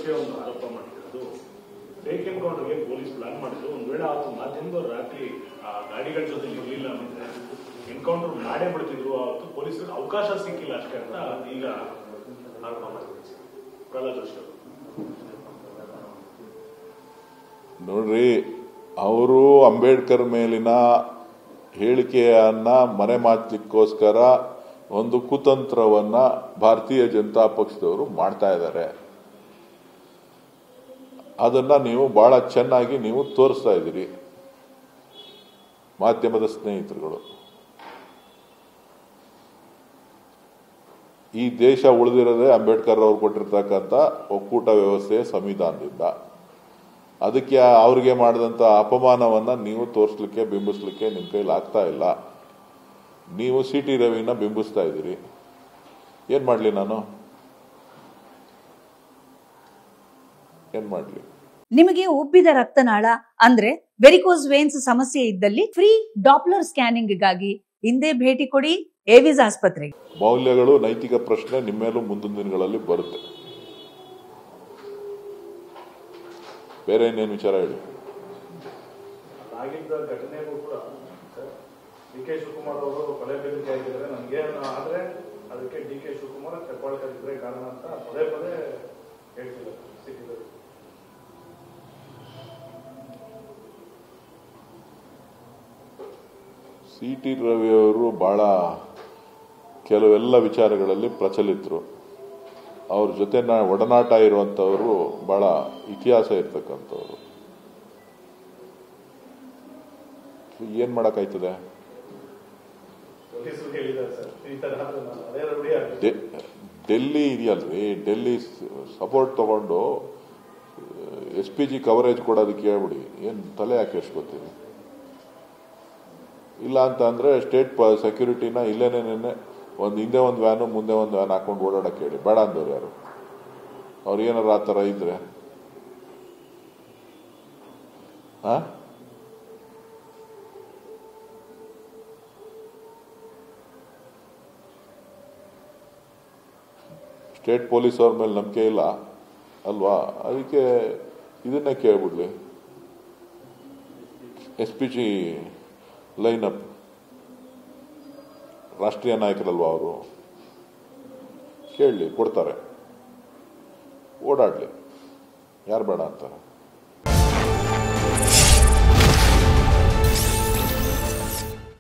ಜೋಶಿ ಒಂದು ಆರೋಪ ಮಾಡಿರೋದು ಫೇಕ್ ಎನ್ಕೌಂಟರ್ಗೆ ಪೊಲೀಸ್ ಪ್ಲಾನ್ ಮಾಡಿದ್ರು. ಒಂದ್ ವೇಳೆ ಅವತ್ತು ಮಾಧ್ಯಮದ ರಾತ್ರಿ ಆ ಗಾಡಿಗಳ ಜೊತೆ ಇರಲಿಲ್ಲ ಅಂದ್ರೆ ಎನ್ಕೌಂಟರ್ ಮಾಡೇ ಬಿಡ್ತಿದ್ರು. ಅವತ್ತು ಪೊಲೀಸರಿಗೆ ಅವಕಾಶ ಸಿಕ್ಕಿಲ್ಲ ಅಷ್ಟೇ ಅಂತ ಈಗ ಆರೋಪ ಮಾಡಿದ್ರು ಪ್ರಹ್ಲಾದ್ ಜೋಶಿ ಅವರು. ನೋಡ್ರಿ, ಅವರು ಅಂಬೇಡ್ಕರ್ ಮೇಲಿನ ಹೇಳಿಕೆಯನ್ನ ಮರೆಮಾಚಲಿಕ್ಕೋಸ್ಕರ ಒಂದು ಕುತಂತ್ರವನ್ನ ಭಾರತೀಯ ಜನತಾ ಪಕ್ಷದವರು ಮಾಡ್ತಾ ಇದ್ದಾರೆ. ಅದನ್ನ ನೀವು ಬಹಳ ಚೆನ್ನಾಗಿ ನೀವು ತೋರಿಸ್ತಾ ಇದ್ದೀರಿ ಮಾಧ್ಯಮದ ಸ್ನೇಹಿತರುಗಳು. ಈ ದೇಶ ಉಳಿದಿರೋದೇ ಅಂಬೇಡ್ಕರ್ ಅವರು ಕೊಟ್ಟಿರ್ತಕ್ಕಂಥ ಒಕ್ಕೂಟ ವ್ಯವಸ್ಥೆಯ ಸಂವಿಧಾನದಿಂದ. ಅದಕ್ಕೆ ಅವ್ರಿಗೆ ಮಾಡಿದಂಥ ಅಪಮಾನವನ್ನ ನೀವು ತೋರಿಸ್ಲಿಕ್ಕೆ ಬಿಂಬಿಸ್ಲಿಕ್ಕೆ ನಿಮ್ಮ ಕೈಲಿ ಆಗ್ತಾ ಇಲ್ಲ. ನೀವು CT ರವಿನ ಬಿಂಬಿಸ್ತಾ ಇದ್ದೀರಿ. ಏನ್ ಮಾಡ್ಲಿ ನಾನು? ಏನ್ ಮಾಡ್ಲಿ? ನಿಮಗೆ ಉಬ್ಬಿದ ರಕ್ತನಾಳ ಅಂದ್ರೆ ವೆರಿಕೋಸ್ ವೇನ್ಸ್ ಸಮಸ್ಯೆ ಇದ್ದಲ್ಲಿ ಫ್ರೀ ಡಾಪ್ಲರ್ ಸ್ಕ್ಯಾನಿಂಗ್ ಗಾಗಿ ಹಿಂದೆ ಭೇಟಿ ಕೊಡಿ ಏವಿಸ್ ಆಸ್ಪತ್ರೆಗೆ. ಮೌಲ್ಯಗಳು, ನೈತಿಕ ಪ್ರಶ್ನೆ ನಿಮ್ಮೇಲೂ ಮುಂದಿನ ದಿನಗಳಲ್ಲಿ ಬರುತ್ತೆ. ಬೇರೆ ಇನ್ನೇನು ವಿಚಾರ ಹೇಳಿ. ಆಗಿದ್ದ ಘಟನೆಗೂ ಕೂಡ DK ಶಿವಕುಮಾರ್ ಅವರು ಪದೇ ಬೆದರಿಕೆ ಆಗಿದ್ದಾರೆ. ನನಗೆ ಆದ್ರೆ ಅದಕ್ಕೆ DK ಶಿವಕುಮಾರ್ ಹೆಬ್ಬಾಳ್ಕರ್ ಇದ್ರೆ ಕಾರಣ ಅಂತ ಪದೇ ಪದೇ ಹೇಳ್ತಿದ್ದಾರೆ. CT ರವಿಯವರು ಬಹಳ ಕೆಲವೆಲ್ಲ ವಿಚಾರಗಳಲ್ಲಿ ಪ್ರಚಲಿತರು. ಅವ್ರ ಜೊತೆ ಒಡನಾಟ ಇರುವಂತವರು, ಬಹಳ ಇತಿಹಾಸ ಇರ್ತಕ್ಕಂಥವ್ರು. ಏನ್ ಮಾಡಕ್ಕಾಯ್ತದೆ? ಡೆಲ್ಲಿ ಇದೆಯಲ್ರಿ, ಡೆಲ್ಲಿ ಸಪೋರ್ಟ್ ತಗೊಂಡು SPG ಕವರೇಜ್ ಕೊಡೋದಕ್ಕೆ ಹೇಳ್ಬಿಡಿ. ಏನ್ ತಲೆ ಯಾಕೆ ಎಷ್ಟು ಗೊತ್ತಿದೆ? ಇಲ್ಲ ಅಂತ ಅಂದ್ರೆ ಸ್ಟೇಟ್ ಸೆಕ್ಯೂರಿಟಿನ ಇಲ್ಲೇನೇನೆ ಒಂದು ಹಿಂದೆ ಒಂದು ವ್ಯಾನು ಮುಂದೆ ಒಂದು ವ್ಯಾನ್ ಹಾಕೊಂಡು ಓಡಾಡಕ್ಕೆ ಹೇಳಿ. ಬೇಡ ಅಂದವ್ರು ಯಾರು? ಅವ್ರು ಏನಾರ ಆ ಥರ ಇದ್ರೆ ಸ್ಟೇಟ್ ಪೊಲೀಸ್ ಅವ್ರ ಮೇಲೆ ನಂಬಿಕೆ ಇಲ್ಲ ಅಲ್ವಾ? ಅದಕ್ಕೆ ಇದನ್ನೇ ಕೇಳ್ಬಿಡ್ಲಿ. SPG ಲೈನ್ ಅಪ್ ರಾಷ್ಟ್ರೀಯ ನಾಯಕರಲ್ವಾ ಅವರು? ಕೇಳಲಿ, ಕೊಡ್ತಾರೆ. ಓಡಾಡ್ಲಿ, ಯಾರು ಬೇಡ ಅಂತಾರೆ?